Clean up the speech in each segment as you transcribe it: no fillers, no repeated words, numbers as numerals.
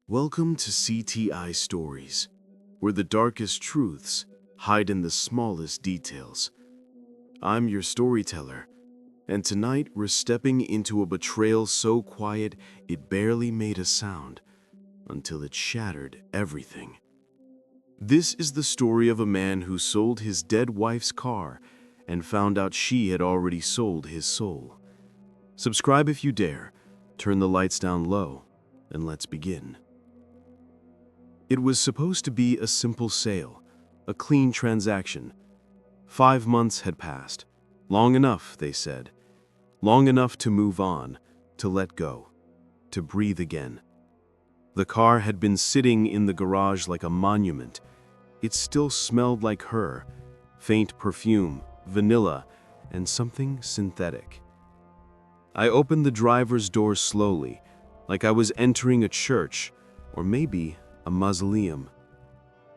Welcome to CTI Stories, where the darkest truths hide in the smallest details. I'm your storyteller, and tonight we're stepping into a betrayal so quiet it barely made a sound until it shattered everything. This is the story of a man who sold his dead wife's car and found out she had already sold his soul. Subscribe if you dare, turn the lights down low, and let's begin. It was supposed to be a simple sale, a clean transaction. 5 months had passed. Long enough, they said. Long enough to move on, to let go, to breathe again. The car had been sitting in the garage like a monument. It still smelled like her, faint perfume, vanilla, and something synthetic. I opened the driver's door slowly, like I was entering a church, or maybe a mausoleum.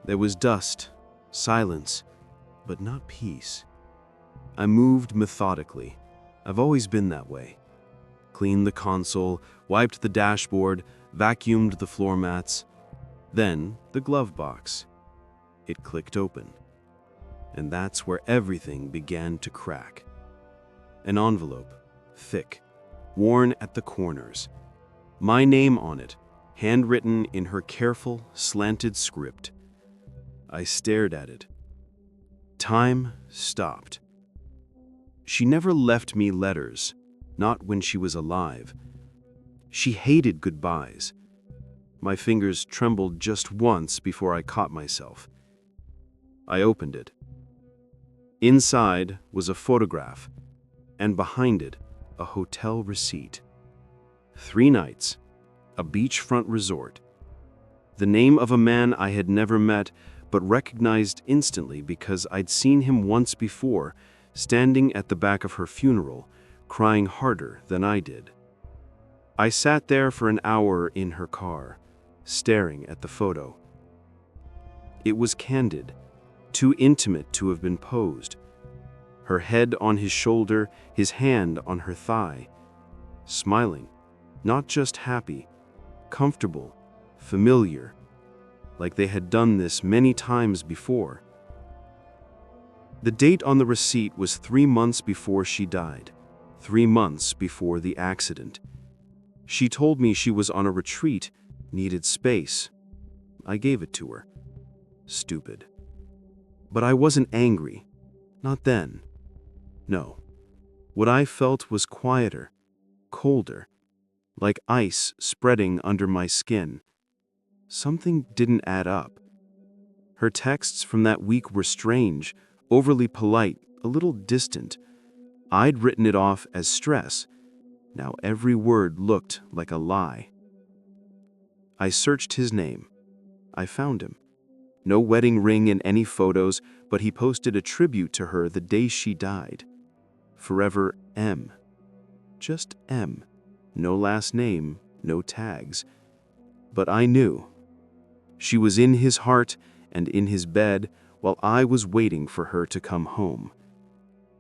There was dust, silence, but not peace. I moved methodically. I've always been that way. Cleaned the console, wiped the dashboard, vacuumed the floor mats. Then the glove box. It clicked open. And that's where everything began to crack. An envelope, thick, worn at the corners. My name on it, handwritten in her careful, slanted script. I stared at it. Time stopped. She never left me letters, not when she was alive. She hated goodbyes. My fingers trembled just once before I caught myself. I opened it. Inside was a photograph, and behind it, a hotel receipt. 3 nights. A beachfront resort. The name of a man I had never met, but recognized instantly because I'd seen him once before, standing at the back of her funeral, crying harder than I did. I sat there for an hour in her car, staring at the photo. It was candid, too intimate to have been posed. Her head on his shoulder, his hand on her thigh, smiling, not just happy, comfortable, familiar, like they had done this many times before. The date on the receipt was 3 months before she died, 3 months before the accident. She told me she was on a retreat, needed space. I gave it to her. Stupid. But I wasn't angry. Not then. No. What I felt was quieter, colder, like ice spreading under my skin. Something didn't add up. Her texts from that week were strange, overly polite, a little distant. I'd written it off as stress. Now every word looked like a lie. I searched his name. I found him. No wedding ring in any photos, but he posted a tribute to her the day she died. Forever M. Just M. No last name, no tags. But I knew. She was in his heart and in his bed while I was waiting for her to come home.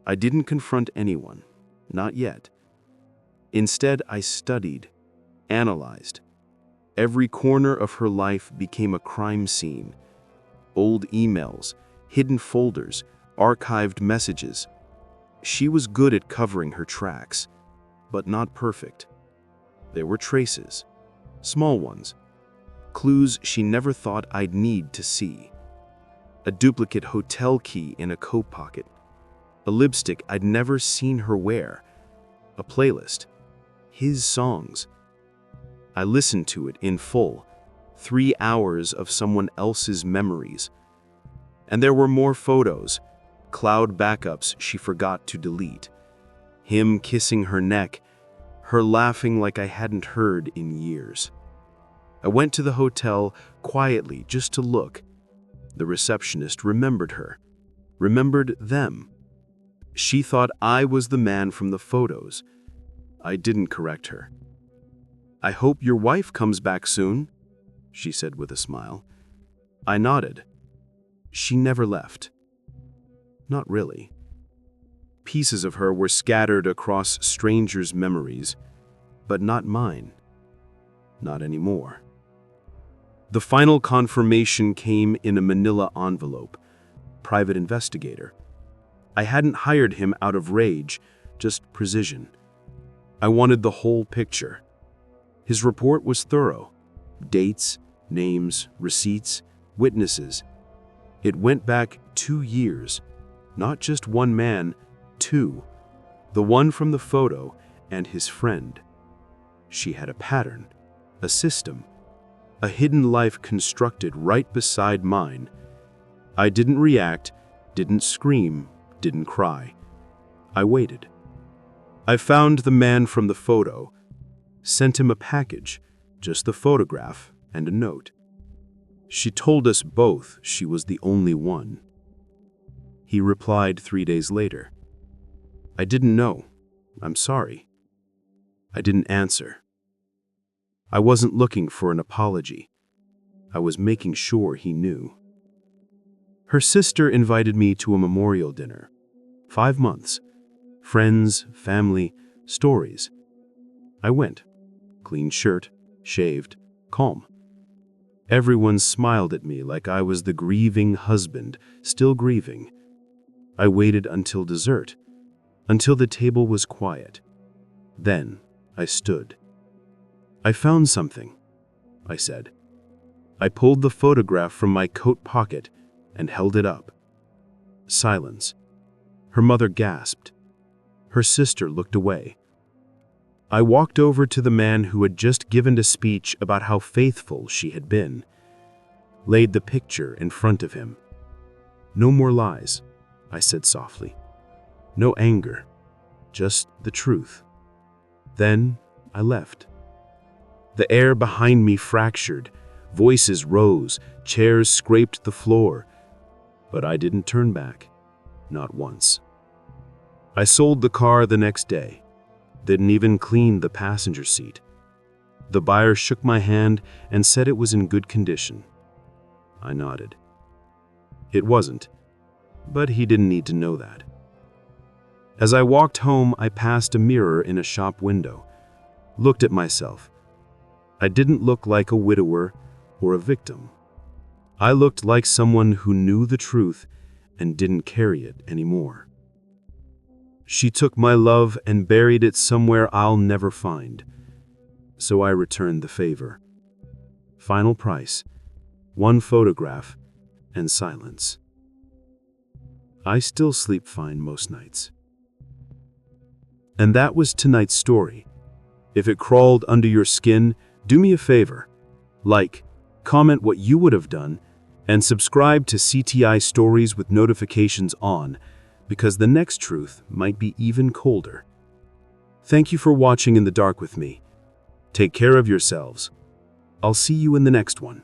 I didn't confront anyone, not yet. Instead, I studied, analyzed. Every corner of her life became a crime scene. Old emails, hidden folders, archived messages. She was good at covering her tracks, but not perfect. There were traces, small ones, clues she never thought I'd need to see. A duplicate hotel key in a coat pocket, a lipstick I'd never seen her wear, a playlist, his songs. I listened to it in full, 3 hours of someone else's memories. And there were more photos, cloud backups she forgot to delete. Him kissing her neck, her laughing like I hadn't heard in years. I went to the hotel quietly just to look. The receptionist remembered her, remembered them. She thought I was the man from the photos. I didn't correct her. "I hope your wife comes back soon," she said with a smile. I nodded. She never left. Not really. Pieces of her were scattered across strangers' memories, but not mine. Not anymore. The final confirmation came in a manila envelope. Private investigator. I hadn't hired him out of rage, just precision. I wanted the whole picture. His report was thorough. Dates, names, receipts, witnesses. It went back 2 years. Not just one man, 2. The one from the photo and his friend. She had a pattern, a system, a hidden life constructed right beside mine. I didn't react, didn't scream, didn't cry. I waited. I found the man from the photo, sent him a package, just the photograph and a note. She told us both she was the only one. He replied 3 days later. I didn't know. I'm sorry. I didn't answer. I wasn't looking for an apology. I was making sure he knew. Her sister invited me to a memorial dinner. 5 months. Friends, family, stories. I went. Clean shirt, shaved, calm. Everyone smiled at me like I was the grieving husband, still grieving. I waited until dessert, until the table was quiet. Then I stood. I found something, I said. I pulled the photograph from my coat pocket and held it up. Silence. Her mother gasped. Her sister looked away. I walked over to the man who had just given a speech about how faithful she had been. Laid the picture in front of him. No more lies, I said softly. No anger, just the truth. Then I left. The air behind me fractured, voices rose, chairs scraped the floor. But I didn't turn back, not once. I sold the car the next day, didn't even clean the passenger seat. The buyer shook my hand and said it was in good condition. I nodded. It wasn't, but he didn't need to know that. As I walked home, I passed a mirror in a shop window, looked at myself. I didn't look like a widower or a victim. I looked like someone who knew the truth and didn't carry it anymore. She took my love and buried it somewhere I'll never find. So I returned the favor. Final price, 1 photograph, and silence. I still sleep fine most nights. And that was tonight's story. If it crawled under your skin, do me a favor. Like, comment what you would have done, and subscribe to CTI Stories with notifications on, because the next truth might be even colder. Thank you for watching In the Dark with me. Take care of yourselves. I'll see you in the next one.